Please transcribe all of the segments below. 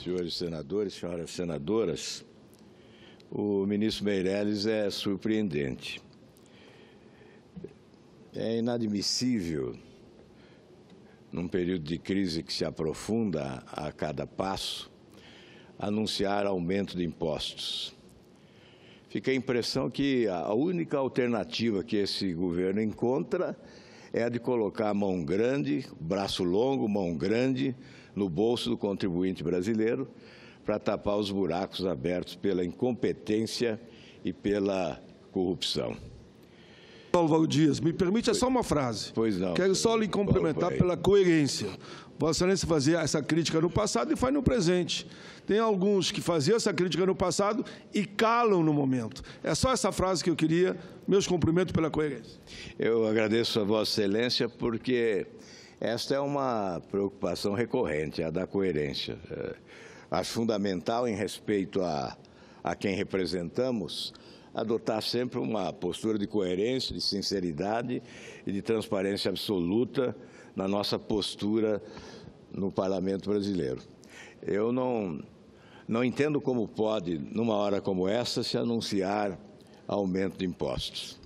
senhores senadores, senhoras senadoras, o ministro Meirelles é surpreendente. É inadmissível, num período de crise que se aprofunda a cada passo, anunciar aumento de impostos. Fica a impressão que a única alternativa que esse governo encontra é a de colocar a mão grande, braço longo, mão grande, no bolso do contribuinte brasileiro para tapar os buracos abertos pela incompetência e pela corrupção. Paulo Valdo Dias, me permite só uma frase. Pois não. Quero só lhe complementar pela coerência. Vossa Excelência fazia essa crítica no passado e faz no presente. Tem alguns que faziam essa crítica no passado e calam no momento. É só essa frase que eu queria. Meus cumprimentos pela coerência. Eu agradeço a Vossa Excelência porque esta é uma preocupação recorrente, a da coerência. Acho fundamental, em respeito a quem representamos, adotar sempre uma postura de coerência, de sinceridade e de transparência absoluta na nossa postura no Parlamento brasileiro. Eu não entendo como pode, numa hora como essa, se anunciar aumento de impostos.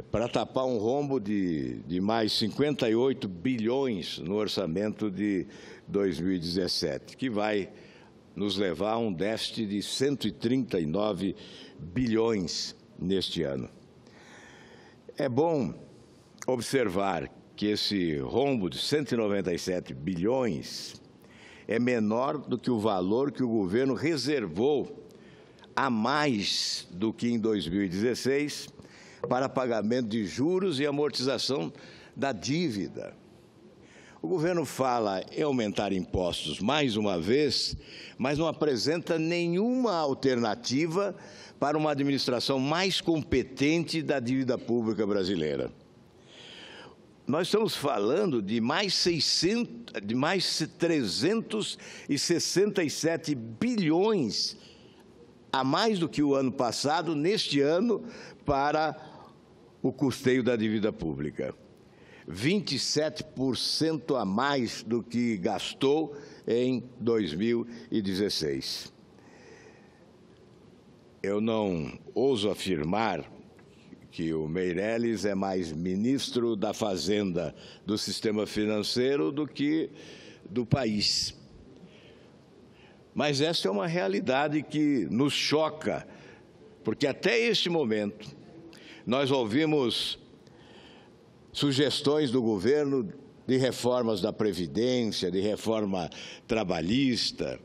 Para tapar um rombo de mais 58 bilhões no orçamento de 2017, que vai nos levar a um déficit de 139 bilhões neste ano. É bom observar que esse rombo de 197 bilhões é menor do que o valor que o governo reservou a mais do que em 2016 para pagamento de juros e amortização da dívida. O governo fala em aumentar impostos mais uma vez, mas não apresenta nenhuma alternativa para uma administração mais competente da dívida pública brasileira. Nós estamos falando de mais 367 bilhões a mais do que o ano passado, neste ano, para o custeio da dívida pública. 27% a mais do que gastou em 2016. Eu não ouso afirmar que o Meirelles é mais ministro da Fazenda do sistema financeiro do que do país. Mas essa é uma realidade que nos choca, porque até este momento nós ouvimos sugestões do governo de reformas da Previdência, de reforma trabalhista,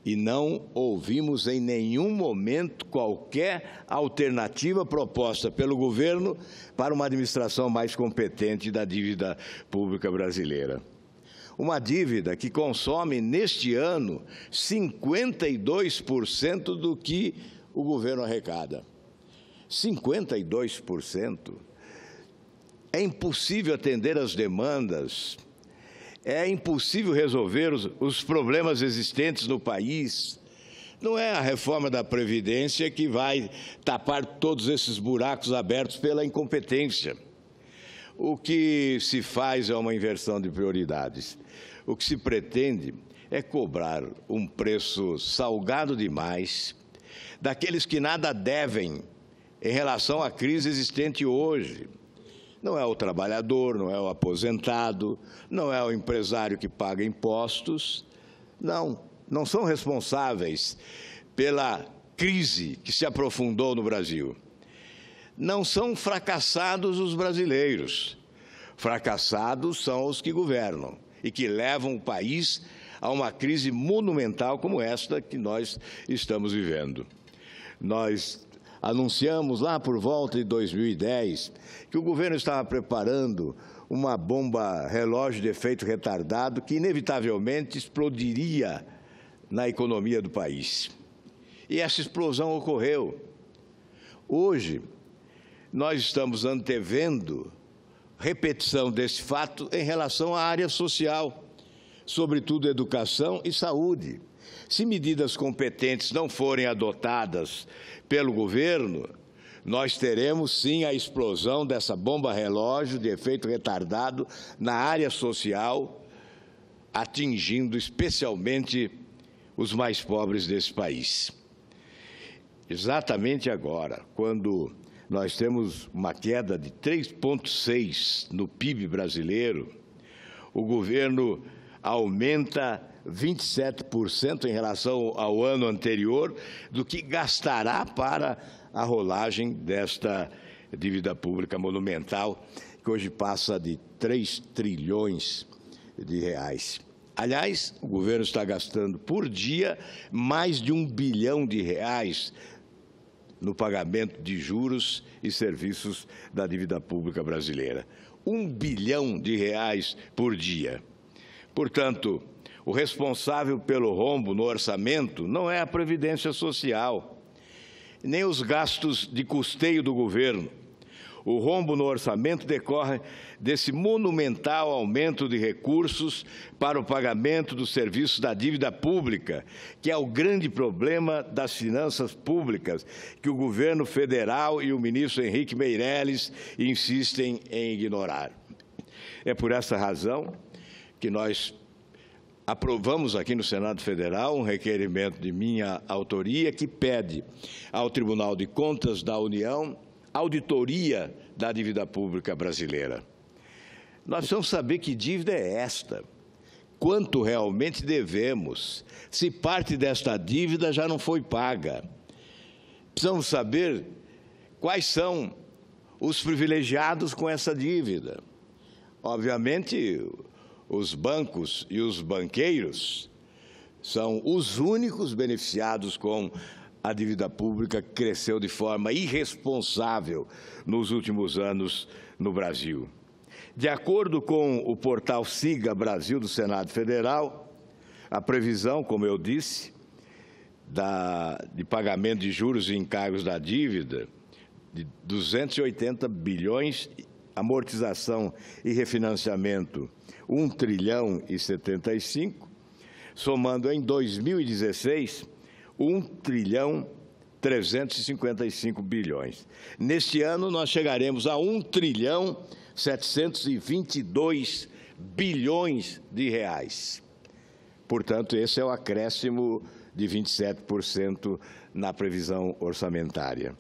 e não ouvimos em nenhum momento qualquer alternativa proposta pelo governo para uma administração mais competente da dívida pública brasileira. Uma dívida que consome, neste ano, 52% do que o governo arrecada. 52%. É impossível atender às demandas, é impossível resolver os problemas existentes no país. Não é a reforma da Previdência que vai tapar todos esses buracos abertos pela incompetência. O que se faz é uma inversão de prioridades. O que se pretende é cobrar um preço salgado demais daqueles que nada devem em relação à crise existente hoje. Não é o trabalhador, não é o aposentado, não é o empresário que paga impostos. Não são responsáveis pela crise que se aprofundou no Brasil. Não são fracassados os brasileiros. Fracassados são os que governam e que levam o país a uma crise monumental como esta que nós estamos vivendo. Nós anunciamos lá por volta de 2010 que o governo estava preparando uma bomba relógio de efeito retardado que inevitavelmente explodiria na economia do país. E essa explosão ocorreu. Hoje, nós estamos antevendo repetição desse fato em relação à área social, sobretudo educação e saúde. Se medidas competentes não forem adotadas pelo governo, nós teremos sim a explosão dessa bomba relógio de efeito retardado na área social, atingindo especialmente os mais pobres desse país. Exatamente agora, quando nós temos uma queda de 3,6% no PIB brasileiro, o governo aumenta 27% em relação ao ano anterior do que gastará para a rolagem desta dívida pública monumental, que hoje passa de 3 trilhões de reais. Aliás, o governo está gastando por dia mais de R$1 bilhão no pagamento de juros e serviços da dívida pública brasileira. R$1 bilhão por dia. Portanto, o responsável pelo rombo no orçamento não é a Previdência Social, nem os gastos de custeio do governo. O rombo no orçamento decorre desse monumental aumento de recursos para o pagamento dos serviços da dívida pública, que é o grande problema das finanças públicas, que o governo federal e o ministro Henrique Meirelles insistem em ignorar. É por essa razão que nós aprovamos aqui no Senado Federal um requerimento de minha autoria que pede ao Tribunal de Contas da União auditoria da dívida pública brasileira. Nós precisamos saber que dívida é esta, quanto realmente devemos, se parte desta dívida já não foi paga. Precisamos saber quais são os privilegiados com essa dívida. Obviamente, os bancos e os banqueiros são os únicos beneficiados com a dívida pública que cresceu de forma irresponsável nos últimos anos no Brasil. De acordo com o portal Siga Brasil do Senado Federal, a previsão, como eu disse, de pagamento de juros e encargos da dívida de 280 bilhões, amortização e refinanciamento 1 trilhão e 75, somando em 2016 1 trilhão 355 bilhões. Neste ano, nós chegaremos a 1 trilhão 722 bilhões de reais. Portanto, esse é o acréscimo de 27% na previsão orçamentária.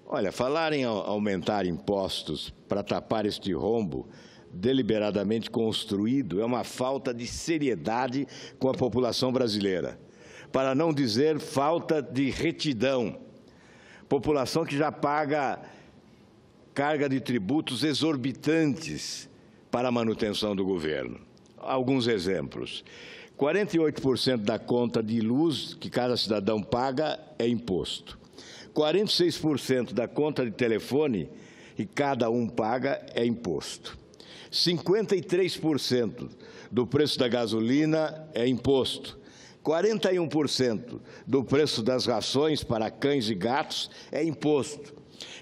Olha, falar em aumentar impostos para tapar este rombo deliberadamente construído é uma falta de seriedade com a população brasileira, para não dizer falta de retidão. População que já paga carga de tributos exorbitantes para a manutenção do governo. Alguns exemplos. 48% da conta de luz que cada cidadão paga é imposto. 46% da conta de telefone que cada um paga é imposto. 53% do preço da gasolina é imposto. 41% do preço das rações para cães e gatos é imposto.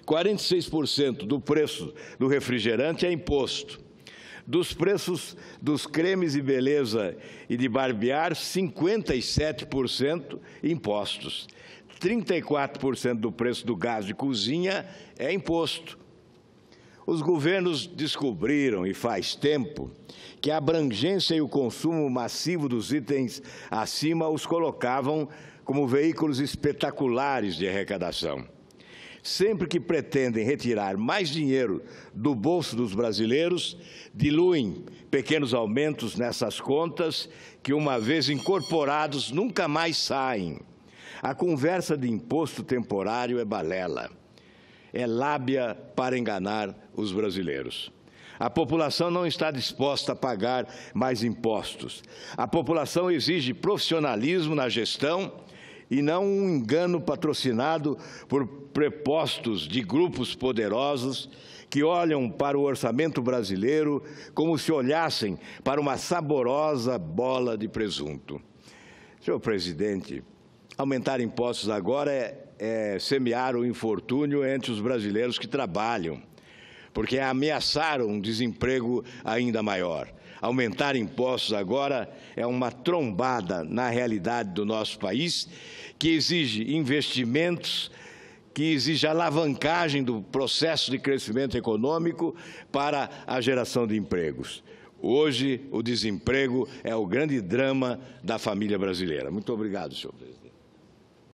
46% do preço do refrigerante é imposto. Dos preços dos cremes de beleza e de barbear, 57% impostos. 34% do preço do gás de cozinha é imposto. Os governos descobriram, e faz tempo, que a abrangência e o consumo massivo dos itens acima os colocavam como veículos espetaculares de arrecadação. Sempre que pretendem retirar mais dinheiro do bolso dos brasileiros, diluem pequenos aumentos nessas contas que, uma vez incorporados, nunca mais saem. A conversa de imposto temporário é balela. É lábia para enganar os brasileiros. A população não está disposta a pagar mais impostos. A população exige profissionalismo na gestão e não um engano patrocinado por prepostos de grupos poderosos que olham para o orçamento brasileiro como se olhassem para uma saborosa bola de presunto. Senhor presidente, aumentar impostos agora é semear o infortúnio entre os brasileiros que trabalham, porque é ameaçar um desemprego ainda maior. Aumentar impostos agora é uma trombada na realidade do nosso país, que exige investimentos, que exige alavancagem do processo de crescimento econômico para a geração de empregos. Hoje, o desemprego é o grande drama da família brasileira. Muito obrigado, senhor presidente.